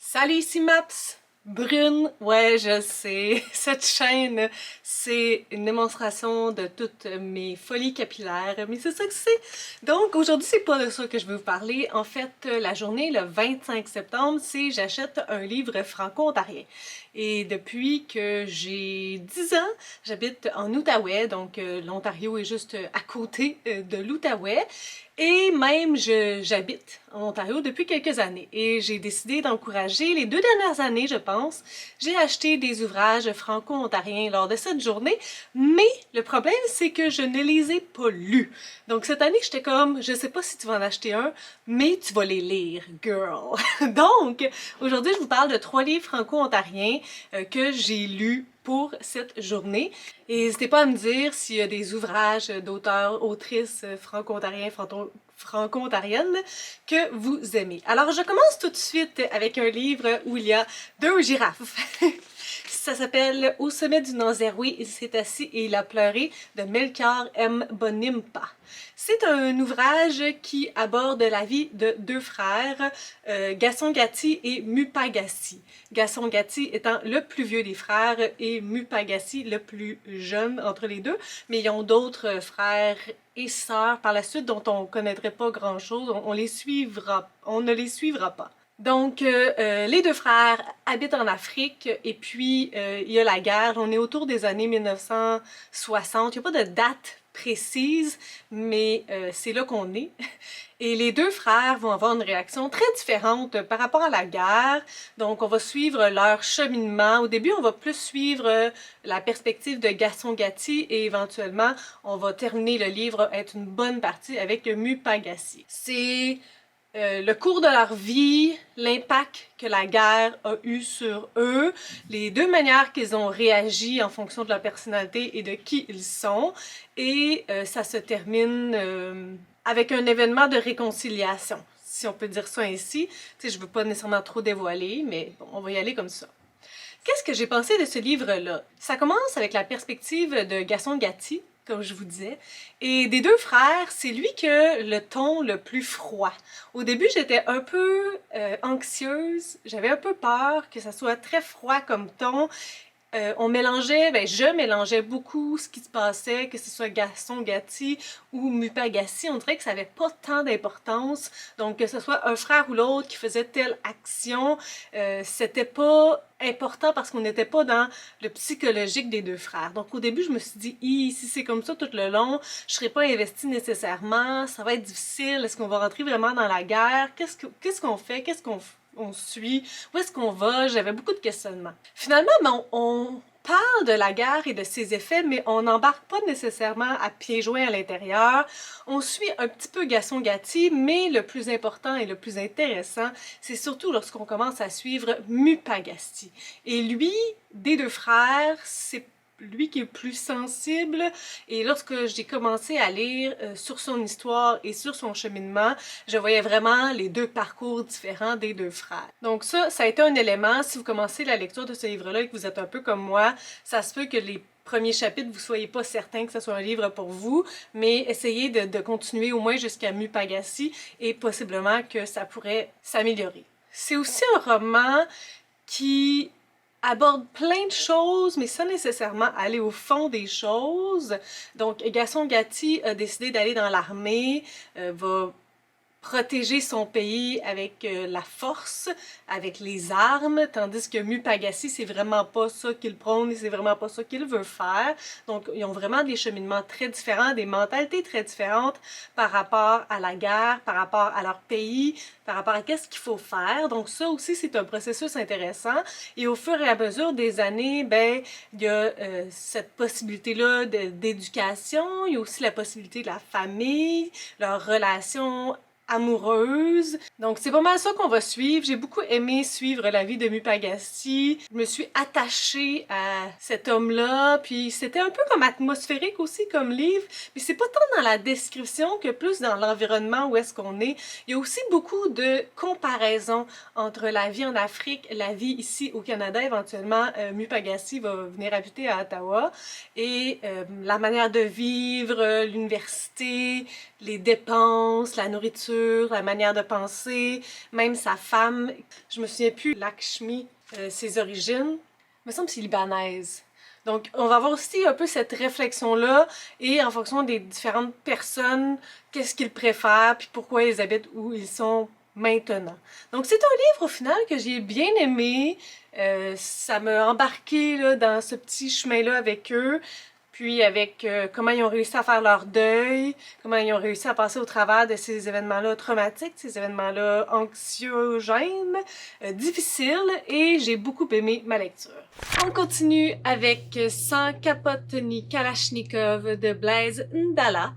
Salut, ici Maps! Brune, ouais, je sais, cette chaîne, c'est une démonstration de toutes mes folies capillaires, mais c'est ça que c'est! Donc, aujourd'hui, c'est pas de ça que je veux vous parler. En fait, la journée, le 25 septembre, c'est j'achète un livre franco-ontarien. Et depuis que j'ai 10 ans, j'habite en Outaouais, donc l'Ontario est juste à côté de l'Outaouais. Et même, j'habite en Ontario depuis quelques années et j'ai décidé d'encourager les 2 dernières années, je pense. J'ai acheté des ouvrages franco-ontariens lors de cette journée, mais le problème, c'est que je ne les ai pas lus. Donc cette année, j'étais comme, je sais pas si tu vas en acheter un, mais tu vas les lire, girl. Donc, aujourd'hui, je vous parle de 3 livres franco-ontariens que j'ai lus pour cette journée. Et n'hésitez pas à me dire s'il y a des ouvrages d'auteurs, autrices franco-ontariens, franco-ontariennes que vous aimez. Alors, je commence tout de suite avec un livre où il y a 2 girafes. Ça s'appelle Au sommet du Nanzéroui, il s'est assis et il a pleuré de Melchior M. Bonimpa. C'est un ouvrage qui aborde la vie de 2 frères, Gaston Gatti et Mupagassi. Gaston Gatti étant le plus vieux des frères et Mupagassi le plus jeune entre les deux, mais ils ont d'autres frères et sœurs par la suite dont on ne connaîtrait pas grand-chose, on ne les suivra pas. Donc, les 2 frères habitent en Afrique et puis il y a la guerre. On est autour des années 1960. Il n'y a pas de date précise, mais c'est là qu'on est. Et les 2 frères vont avoir une réaction très différente par rapport à la guerre. Donc, on va suivre leur cheminement. Au début, on va plus suivre la perspective de Gaston Gatti et éventuellement, on va terminer le livre, être une bonne partie avec Mupagassi. C'est le cours de leur vie, l'impact que la guerre a eu sur eux, les 2 manières qu'ils ont réagi en fonction de leur personnalité et de qui ils sont, et ça se termine avec un événement de réconciliation, si on peut dire ça ainsi. Tu sais, je veux pas nécessairement trop dévoiler, mais bon, on va y aller comme ça. Qu'est-ce que j'ai pensé de ce livre-là? Ça commence avec la perspective de Gaston Gatti, comme je vous disais, et des 2 frères, c'est lui qui a le ton le plus froid. Au début, j'étais un peu anxieuse, j'avais un peu peur que ça soit très froid comme ton. Je mélangeais beaucoup ce qui se passait, que ce soit Gaston Gatti ou Mupagassi. On dirait que ça n'avait pas tant d'importance. Donc, que ce soit un frère ou l'autre qui faisait telle action, c'était pas important parce qu'on n'était pas dans le psychologique des 2 frères. Donc, au début, je me suis dit, si c'est comme ça tout le long, je serai pas investie nécessairement, ça va être difficile, est-ce qu'on va rentrer vraiment dans la guerre? Qu'est-ce qu'on fait? Qu'est-ce qu'on suit? Où est-ce qu'on va? J'avais beaucoup de questionnements. Finalement, on parle de la guerre et de ses effets, mais on n'embarque pas nécessairement à pieds joints à l'intérieur. On suit un petit peu Gaston Gatti, mais le plus important et le plus intéressant, c'est surtout lorsqu'on commence à suivre Mupagassi. Et lui, des 2 frères, c'est lui qui est plus sensible, et lorsque j'ai commencé à lire sur son histoire et sur son cheminement, je voyais vraiment les 2 parcours différents des 2 frères. Donc ça a été un élément. Si vous commencez la lecture de ce livre-là et que vous êtes un peu comme moi, ça se peut que les premiers chapitres, vous soyez pas certain que ce soit un livre pour vous, mais essayez de continuer au moins jusqu'à Mupagassi et possiblement que ça pourrait s'améliorer. C'est aussi un roman qui aborde plein de choses, mais sans nécessairement aller au fond des choses. Donc, Gaston Gatti a décidé d'aller dans l'armée, va protéger son pays avec la force, avec les armes, tandis que Mupagassi, c'est vraiment pas ça qu'il prône et c'est vraiment pas ça qu'il veut faire. Donc, ils ont vraiment des cheminements très différents, des mentalités très différentes par rapport à la guerre, par rapport à leur pays, par rapport à qu'est-ce qu'il faut faire. Donc, ça aussi, c'est un processus intéressant. Et au fur et à mesure des années, ben, il y a cette possibilité-là d'éducation, il y a aussi la possibilité de la famille, leurs relations amoureuse. Donc c'est pas mal ça qu'on va suivre. J'ai beaucoup aimé suivre la vie de Mupagassi. Je me suis attachée à cet homme-là, puis c'était un peu comme atmosphérique aussi comme livre, mais c'est pas tant dans la description que plus dans l'environnement où est-ce qu'on est. Il y a aussi beaucoup de comparaisons entre la vie en Afrique, la vie ici au Canada. Éventuellement, Mupagassi va venir habiter à Ottawa, et la manière de vivre, l'université, les dépenses, la nourriture, l'écriture, la manière de penser, même sa femme. Je me souviens plus, Lakshmi, ses origines. Il me semble que c'est libanaise. Donc, on va avoir aussi un peu cette réflexion-là, et en fonction des différentes personnes, qu'est-ce qu'ils préfèrent, puis pourquoi ils habitent où ils sont maintenant. Donc, c'est un livre, au final, que j'ai bien aimé. Ça m'a embarqué là, dans ce petit chemin-là avec eux, puis avec comment ils ont réussi à faire leur deuil, comment ils ont réussi à passer au travers de ces événements-là traumatiques, ces événements-là anxiogènes, difficiles, et j'ai beaucoup aimé ma lecture. On continue avec Sans capote ni Kalachnikov de Blaise Ndala,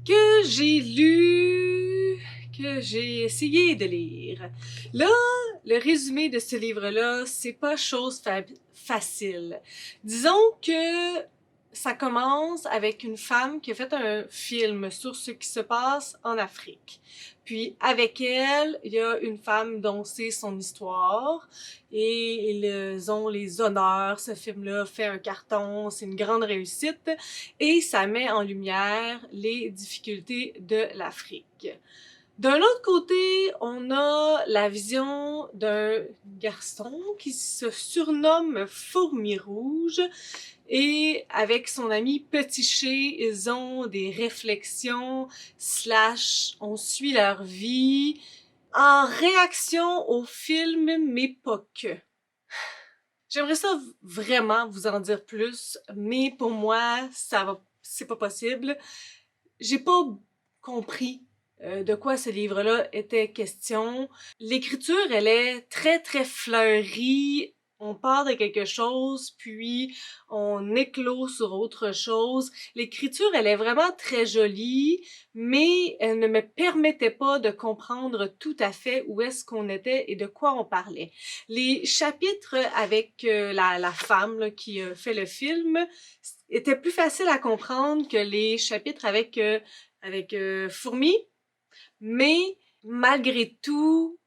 que j'ai lu, que j'ai essayé de lire. Là, le résumé de ce livre-là, c'est pas chose facile. Disons que ça commence avec une femme qui a fait un film sur ce qui se passe en Afrique. Puis avec elle, il y a une femme dont c'est son histoire, et ils ont les honneurs. Ce film-là fait un carton, c'est une grande réussite, et ça met en lumière les difficultés de l'Afrique. D'un autre côté, on a la vision d'un garçon qui se surnomme Fourmi Rouge, et avec son ami Petit Ché, ils ont des réflexions / on suit leur vie en réaction au film Mais pas que. J'aimerais ça vraiment vous en dire plus, mais pour moi, c'est pas possible. J'ai pas compris de quoi ce livre-là était question. L'écriture, elle est très, très fleurie. On part de quelque chose, puis on éclot sur autre chose. L'écriture, elle est vraiment très jolie, mais elle ne me permettait pas de comprendre tout à fait où est-ce qu'on était et de quoi on parlait. Les chapitres avec la femme là, qui fait le film étaient plus faciles à comprendre que les chapitres avec Fourmi, mais malgré tout,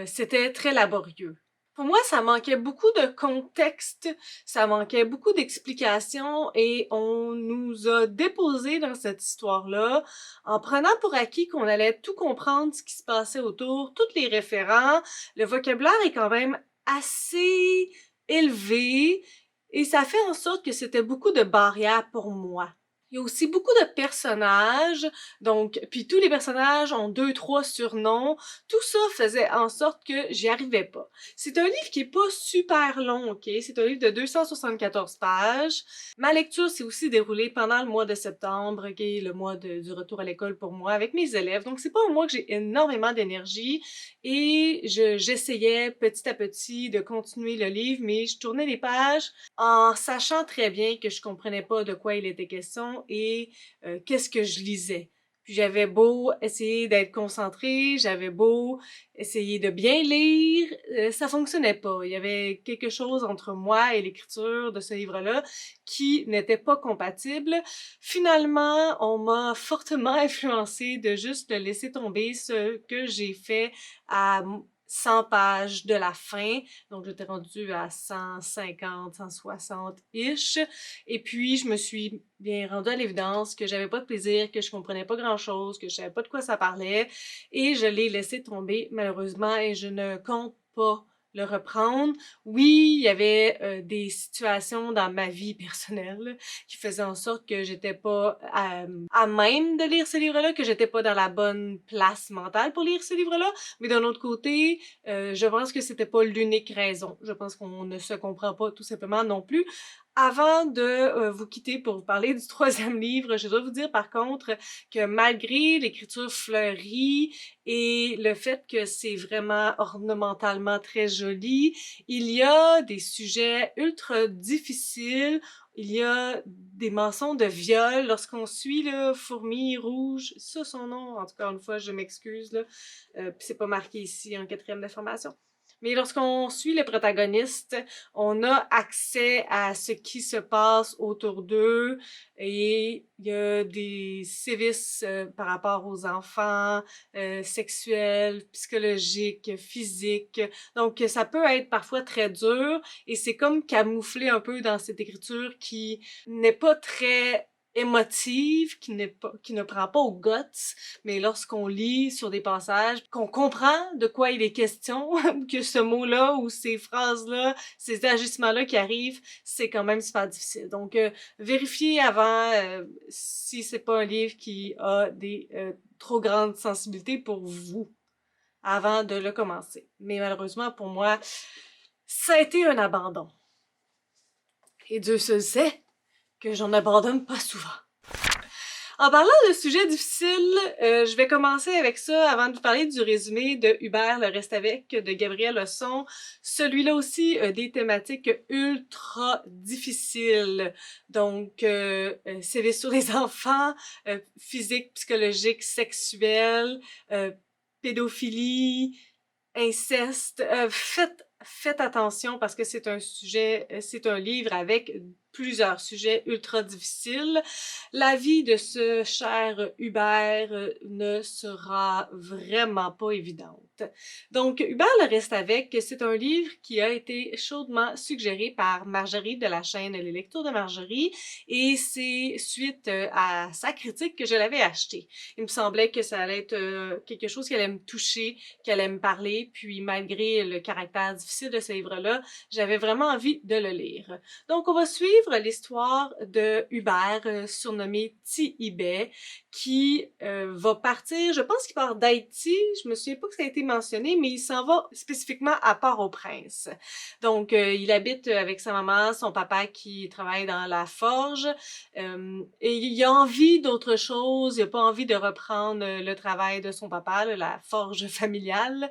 c'était très laborieux. Pour moi, ça manquait beaucoup de contexte, ça manquait beaucoup d'explications, et on nous a déposé dans cette histoire-là en prenant pour acquis qu'on allait tout comprendre ce qui se passait autour, tous les référents. Le vocabulaire est quand même assez élevé, et ça fait en sorte que c'était beaucoup de barrières pour moi. Il y a aussi beaucoup de personnages, donc, puis tous les personnages ont 2, 3 surnoms. Tout ça faisait en sorte que j'y arrivais pas. C'est un livre qui est pas super long, ok? C'est un livre de 274 pages. Ma lecture s'est aussi déroulée pendant le mois de septembre, qui est le mois du retour à l'école pour moi, avec mes élèves. Donc, c'est pas un mois que j'ai énormément d'énergie, et j'essayais petit à petit de continuer le livre, mais je tournais les pages en sachant très bien que je comprenais pas de quoi il était question et qu'est-ce que je lisais. Puis j'avais beau essayer d'être concentrée, j'avais beau essayer de bien lire, ça fonctionnait pas. Il y avait quelque chose entre moi et l'écriture de ce livre-là qui n'était pas compatible. Finalement, on m'a fortement influencée de juste le laisser tomber, ce que j'ai fait à 100 pages de la fin. Donc, j'étais rendue à 150, 160-ish. Et puis, je me suis bien rendue à l'évidence que j'avais pas de plaisir, que je comprenais pas grand-chose, que je savais pas de quoi ça parlait. Et je l'ai laissé tomber, malheureusement, et je ne compte pas le reprendre. Oui, il y avait des situations dans ma vie personnelle qui faisaient en sorte que j'étais pas à même de lire ce livre-là, que j'étais pas dans la bonne place mentale pour lire ce livre-là. Mais d'un autre côté, je pense que c'était pas l'unique raison. Je pense qu'on ne se comprend pas tout simplement non plus. Avant de vous quitter pour vous parler du troisième livre, je dois vous dire par contre que malgré l'écriture fleurie et le fait que c'est vraiment ornementalement très joli, il y a des sujets ultra difficiles. Il y a des mentions de viol lorsqu'on suit le Fourmi Rouge, ça son nom, en tout cas une fois je m'excuse là, puis c'est pas marqué ici en quatrième d'information. Mais lorsqu'on suit les protagonistes, on a accès à ce qui se passe autour d'eux, et il y a des sévices par rapport aux enfants, sexuels, psychologiques, physiques. Donc ça peut être parfois très dur, et c'est comme camouflé un peu dans cette écriture qui n'est pas très émotive, qui ne prend pas au guts, mais lorsqu'on lit sur des passages, qu'on comprend de quoi il est question, que ce mot-là ou ces phrases-là, ces agissements-là qui arrivent, c'est quand même super difficile. Donc, vérifiez avant si c'est pas un livre qui a des trop grandes sensibilités pour vous avant de le commencer. Mais malheureusement, pour moi, ça a été un abandon. Et Dieu se sait que j'en abandonne pas souvent. En parlant de sujets difficiles, je vais commencer avec ça avant de vous parler du résumé de Hubert le reste avec de Gabrielle Hosson. Celui-là aussi a des thématiques ultra difficiles. Donc, sévices sur les enfants, physique, psychologique, sexuelle, pédophilie, inceste. Faites attention parce que c'est un livre avec plusieurs sujets ultra difficiles. La vie de ce cher Hubert ne sera vraiment pas évidente. Donc, Hubert le reste avec, c'est un livre qui a été chaudement suggéré par Marjorie de la chaîne Les Lectures de Marjorie et c'est suite à sa critique que je l'avais acheté. Il me semblait que ça allait être quelque chose qui allait me toucher, qui allait me parler, puis malgré le caractère difficile de ce livre-là, j'avais vraiment envie de le lire. Donc, on va suivre l'histoire de Hubert, surnommé Tibet, qui va partir, je pense qu'il part d'Haïti, je me souviens pas que ça a été mentionné, mais il s'en va spécifiquement à Port-au-Prince. Donc, il habite avec sa maman, son papa qui travaille dans la forge, et il a envie d'autre chose, il a pas envie de reprendre le travail de son papa, là, la forge familiale.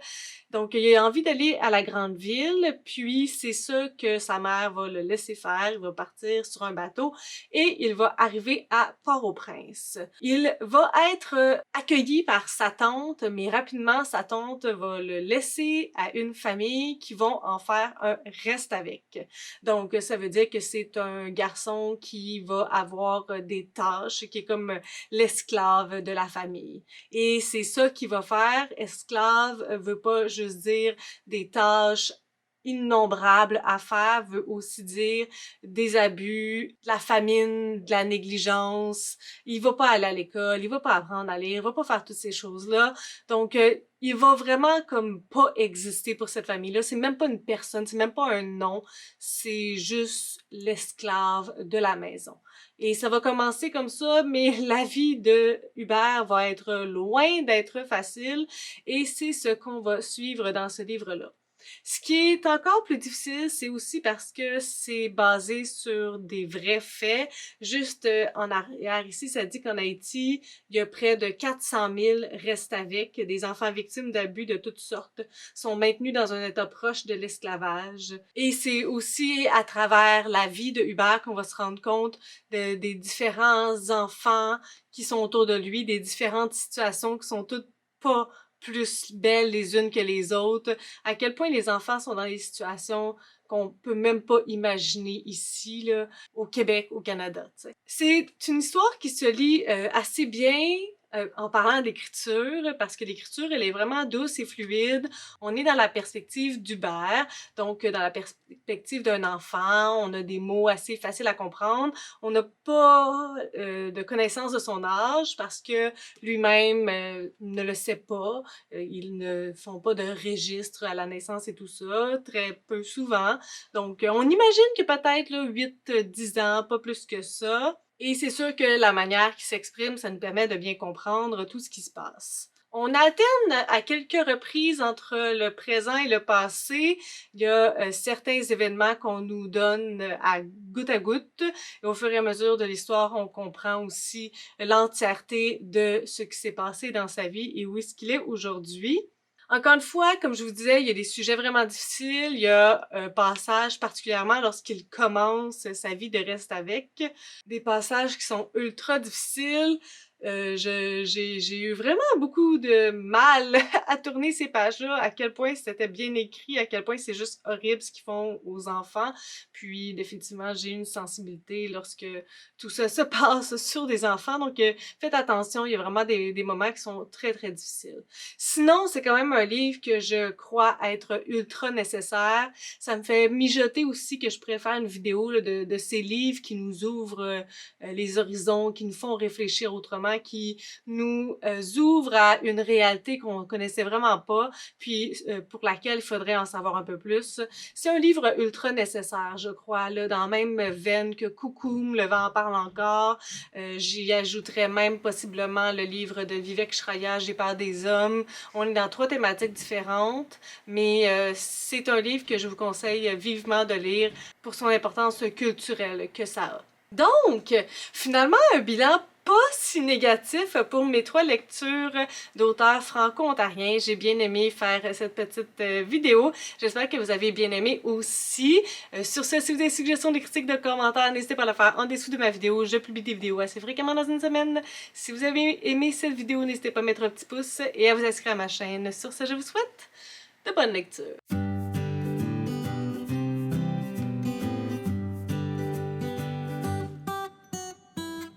Donc, il a envie d'aller à la grande ville, puis c'est ça que sa mère va le laisser faire. Il va partir sur un bateau et il va arriver à Port-au-Prince. Il va être accueilli par sa tante, mais rapidement, sa tante va le laisser à une famille qui vont en faire un reste avec. Donc, ça veut dire que c'est un garçon qui va avoir des tâches, qui est comme l'esclave de la famille. Et c'est ça qu'il va faire. Esclave veut pas juste dire des tâches innombrables à faire, veut aussi dire des abus, de la famine, de la négligence. Il va pas aller à l'école, il va pas apprendre à lire, il va pas faire toutes ces choses-là. Donc, il va vraiment comme pas exister pour cette famille-là. C'est même pas une personne, c'est même pas un nom, c'est juste l'esclave de la maison. Et ça va commencer comme ça, mais la vie de Hubert va être loin d'être facile et c'est ce qu'on va suivre dans ce livre-là. Ce qui est encore plus difficile, c'est aussi parce que c'est basé sur des vrais faits. Juste en arrière ici, ça dit qu'en Haïti, il y a près de 400 000 restent avec, des enfants victimes d'abus de toutes sortes, sont maintenus dans un état proche de l'esclavage. Et c'est aussi à travers la vie de Hubert qu'on va se rendre compte des différents enfants qui sont autour de lui, des différentes situations qui sont toutes pas plus belles les unes que les autres, à quel point les enfants sont dans des situations qu'on peut même pas imaginer ici, là, au Québec, au Canada, t'sais. C'est une histoire qui se lit assez bien en parlant d'écriture, parce que l'écriture, elle est vraiment douce et fluide. On est dans la perspective d'Hubert, donc dans la perspective d'un enfant, on a des mots assez faciles à comprendre. On n'a pas de connaissance de son âge parce que lui-même ne le sait pas. Ils ne font pas de registre à la naissance et tout ça, très peu souvent. Donc, on imagine que peut-être 8-10 ans, pas plus que ça. Et c'est sûr que la manière qu'il s'exprime, ça nous permet de bien comprendre tout ce qui se passe. On alterne à quelques reprises entre le présent et le passé. Il y a certains événements qu'on nous donne à goutte. Et au fur et à mesure de l'histoire, on comprend aussi l'entièreté de ce qui s'est passé dans sa vie et où est-ce qu'il est aujourd'hui. Encore une fois, comme je vous disais, il y a des sujets vraiment difficiles. Il y a un passage, particulièrement lorsqu'il commence sa vie de reste avec, des passages qui sont ultra difficiles. J'ai eu vraiment beaucoup de mal à tourner ces pages-là, à quel point c'était bien écrit, à quel point c'est juste horrible ce qu'ils font aux enfants. Puis définitivement, j'ai une sensibilité lorsque tout ça se passe sur des enfants, donc faites attention, il y a vraiment des moments qui sont très très difficiles. Sinon, c'est quand même un livre que je crois être ultra nécessaire. Ça me fait mijoter aussi que je préfère une vidéo là, de ces livres qui nous ouvrent les horizons, qui nous font réfléchir autrement, qui nous ouvrent à une réalité qu'on connaissait vraiment pas, puis pour laquelle il faudrait en savoir un peu plus. C'est un livre ultra nécessaire, je crois, là, dans la même veine que Coucoum, Le vent en parle encore. J'y ajouterais même possiblement le livre de Vivek Shraya, J'ai peur des hommes. On est dans 3 thématiques différentes, mais c'est un livre que je vous conseille vivement de lire pour son importance culturelle que ça a. Donc, finalement, un bilan pas si négatif pour mes 3 lectures d'auteurs franco-ontariens. J'ai bien aimé faire cette petite vidéo. J'espère que vous avez bien aimé aussi. Sur ce, si vous avez des suggestions, des critiques, de commentaires, n'hésitez pas à le faire en dessous de ma vidéo. Je publie des vidéos assez fréquemment dans une semaine. Si vous avez aimé cette vidéo, n'hésitez pas à mettre un petit pouce et à vous inscrire à ma chaîne. Sur ce, je vous souhaite de bonnes lectures.